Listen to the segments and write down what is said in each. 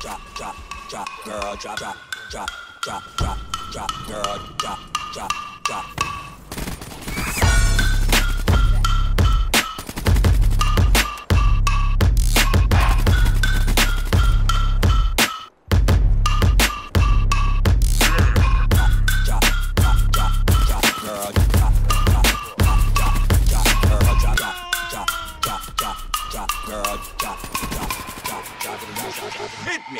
drop, drop, drop, girl, drop, drop, drop, drop, drop, drop, girl, drop, drop, drop. Hit me.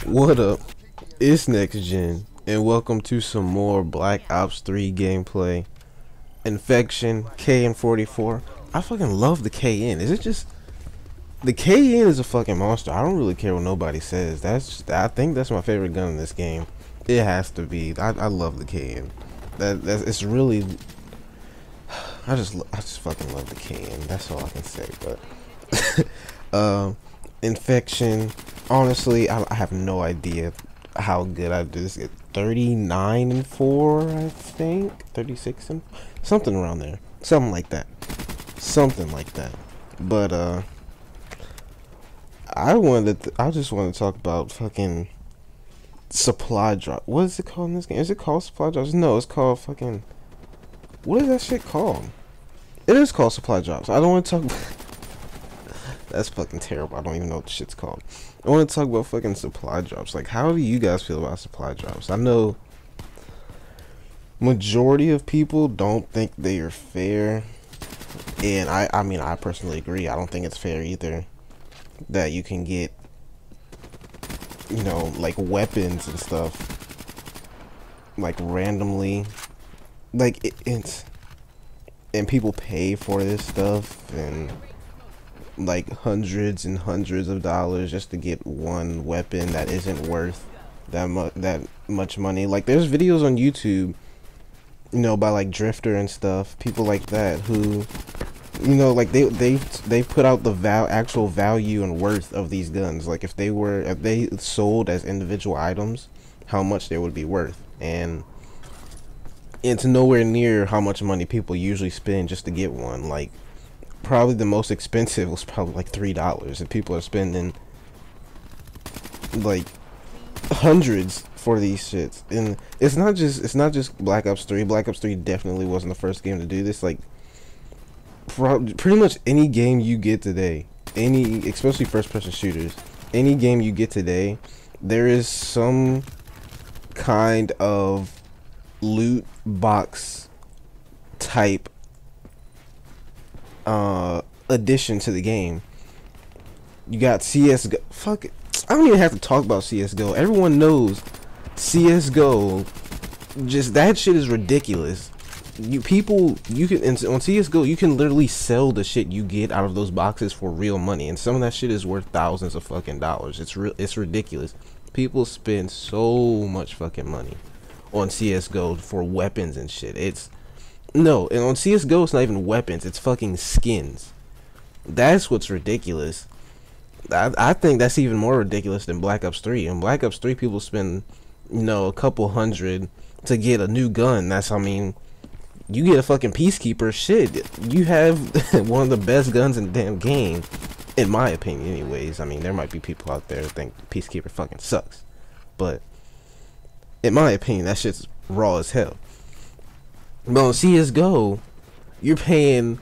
What up? It's Next Gen, and welcome to some more Black Ops 3 gameplay. Infection, KN44. I fucking love the KN. Is it just... The KN is a fucking monster. I don't really care what nobody says. I think that's my favorite gun in this game. It has to be. I love the KN. It's really... I just fucking love the KN. That's all I can say, but... Infection. Honestly, I have no idea how good I do this. 39 and 4, I think. 36 and something around there. Something like that. But I just want to talk about fucking supply drop. What is it called in this game? Is it called supply drops? No, it's called fucking... What is that shit called? It is called supply drops. I don't want to talk about... That's fucking terrible. I don't even know what the shit's called. I want to talk about fucking supply drops. Like, how do you guys feel about supply drops? I know majority of people don't think they are fair, and I mean, I personally agree. I don't think it's fair either that you can get, you know, like weapons and stuff, like randomly, like it's and people pay for this stuff and like hundreds and hundreds of dollars just to get one weapon that isn't worth that much money. Like, there's videos on YouTube, you know, by like Drifter and stuff, people like that who, you know, like they put out the actual value and worth of these guns. Like, if they sold as individual items, how much they would be worth, and it's nowhere near how much money people usually spend just to get one. Like, probably the most expensive was probably like $3, and people are spending like hundreds for these shits. And it's not just Black Ops 3. Black Ops 3 definitely wasn't the first game to do this. Like, pretty much any game you get today, especially first person shooters, any game you get today, there is some kind of loot box type addition to the game. You got CSGO. Fuck it. I don't even have to talk about CSGO. Everyone knows CSGO. Just that shit is ridiculous. You can on CSGO you can literally sell the shit you get out of those boxes for real money, and some of that shit is worth thousands of fucking dollars. It's ridiculous. People spend so much fucking money on CSGO for weapons and shit. No, and on CSGO, it's not even weapons. It's fucking skins. That's what's ridiculous. I think that's even more ridiculous than Black Ops 3. In Black Ops 3, people spend, you know, a couple hundred to get a new gun. I mean, you get a fucking Peacekeeper. Shit, you have one of the best guns in the damn game, in my opinion, anyways. I mean, there might be people out there that think Peacekeeper fucking sucks, but in my opinion, that shit's raw as hell. But on CSGO, you're paying,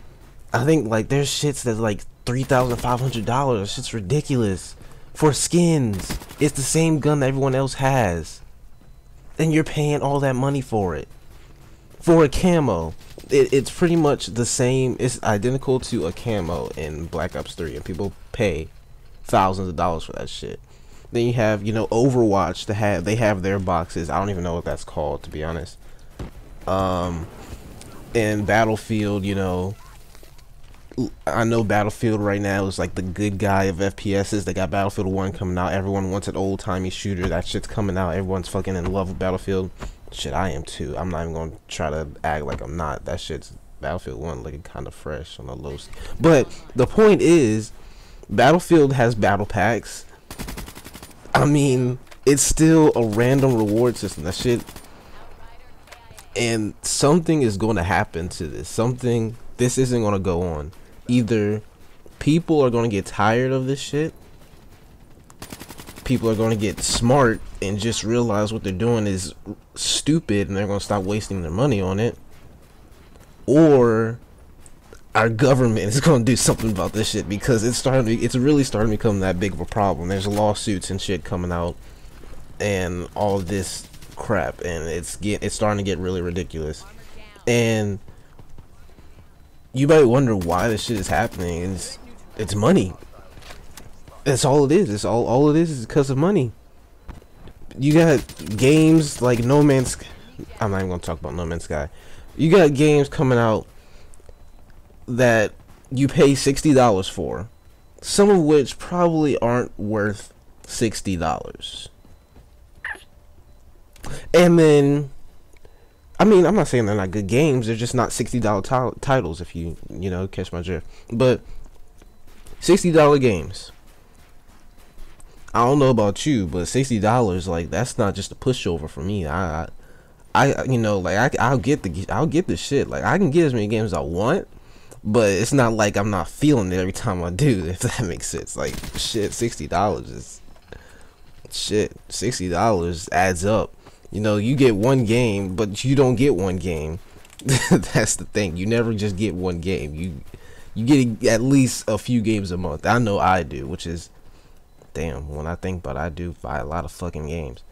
I think, like, there's shits that's like $3,500. Shit's ridiculous for skins. It's the same gun that everyone else has, and you're paying all that money for it. For a camo, it's pretty much the same. It's identical to a camo in Black Ops 3, and people pay thousands of dollars for that shit. Then you have, you know, Overwatch. They have their boxes. I don't even know what that's called, to be honest. And Battlefield, you know, I know Battlefield right now is like the good guy of FPSs. They got Battlefield 1 coming out. Everyone wants an old timey shooter. That shit's coming out. Everyone's fucking in love with Battlefield. Shit, I am too. I'm not even gonna try to act like I'm not. That shit's Battlefield 1 looking kind of fresh on the low. But the point is, Battlefield has battle packs. I mean, it's still a random reward system. That shit. And something is going to happen to this. This isn't going to go on. Either people are going to get tired of this shit, people are going to get smart and just realize what they're doing is stupid and they're going to stop wasting their money on it, or our government is going to do something about this shit, because it's really starting to become that big of a problem. There's lawsuits and shit coming out and all this crap, and it's starting to get really ridiculous. And you might wonder why this shit is happening. And it's money. That's all it is. It's all it is because of money. You got games like No Man's Sky. I'm not even gonna talk about No Man's Sky. You got games coming out that you pay $60 for, some of which probably aren't worth $60. And then, I mean, I'm not saying they're not good games. They're just not $60 titles, if you know, catch my drift. But $60 games. I don't know about you, but $60, like, that's not just a pushover for me. I you know, like, I'll get the shit. Like, I can get as many games as I want, but it's not like I'm not feeling it every time I do, if that makes sense. Like, shit, $60 is shit. $60 adds up. You know, you get one game, but you don't get one game. That's the thing. You never just get one game. You get at least a few games a month. I know I do, which is, damn, when I think about it, I do buy a lot of fucking games.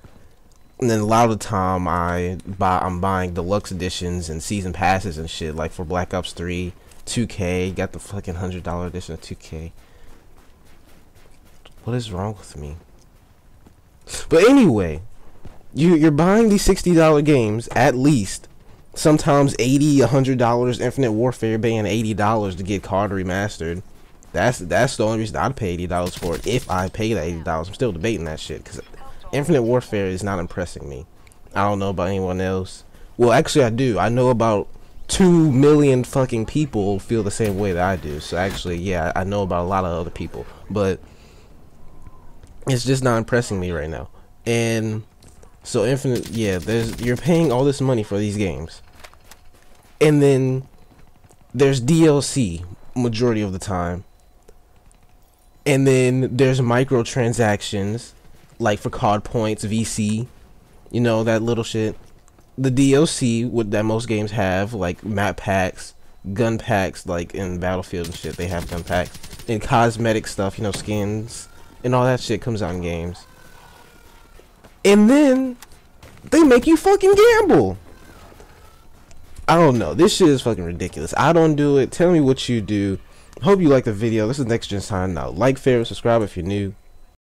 And then a lot of the time I'm buying deluxe editions and season passes and shit, like for Black Ops 3, 2K, got the fucking $100 edition of 2K. What is wrong with me? But anyway, you're buying these $60 games, at least. Sometimes $80, $100. Infinite Warfare paying $80 to get COD remastered. That's the only reason I'd pay $80 for it. If I pay that $80, I'm still debating that shit, because Infinite Warfare is not impressing me. I don't know about anyone else. Well, actually, I do. I know about 2 million fucking people feel the same way that I do. So actually, yeah, I know about a lot of other people, but it's just not impressing me right now. And so Infinite, yeah, you're paying all this money for these games, and then there's DLC majority of the time, and then there's microtransactions like for COD points, VC, you know, that little shit. The DLC that most games have, like map packs, gun packs, like in Battlefield and shit, they have gun packs, and cosmetic stuff, you know, skins and all that shit comes out in games. And then they make you fucking gamble. I don't know. This shit is fucking ridiculous. I don't do it. Tell me what you do. Hope you like the video. This is Next Gen signing out. Like, favorite, subscribe if you're new.